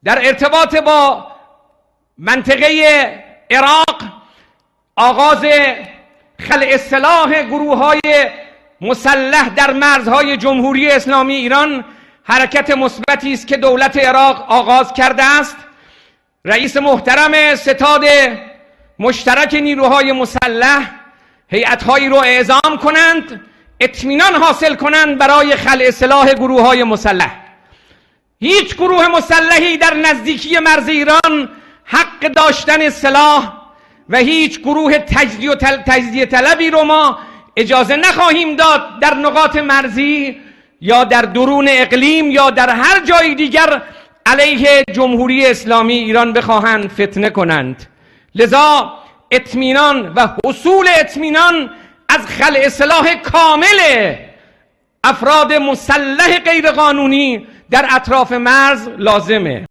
در ارتباط با منطقه عراق آغاز خلع سلاح گروه‌های مسلح در مرزهای جمهوری اسلامی ایران حرکت مثبتی است که دولت عراق آغاز کرده است. رئیس محترم ستاد مشترک نیروهای مسلح هیئت‌هایی رو اعزام کنند، اطمینان حاصل کنند برای خلع سلاح گروه‌های مسلح. هیچ گروه مسلحی در نزدیکی مرز ایران حق داشتن سلاح و هیچ گروه تجزیه طلبی رو ما اجازه نخواهیم داد در نقاط مرزی یا در درون اقلیم یا در هر جای دیگر علیه جمهوری اسلامی ایران بخواهند فتنه کنند. لذا اطمینان و حصول اطمینان از خلع سلاح کامل افراد مسلح غیرقانونی در اطراف مرز لازمه.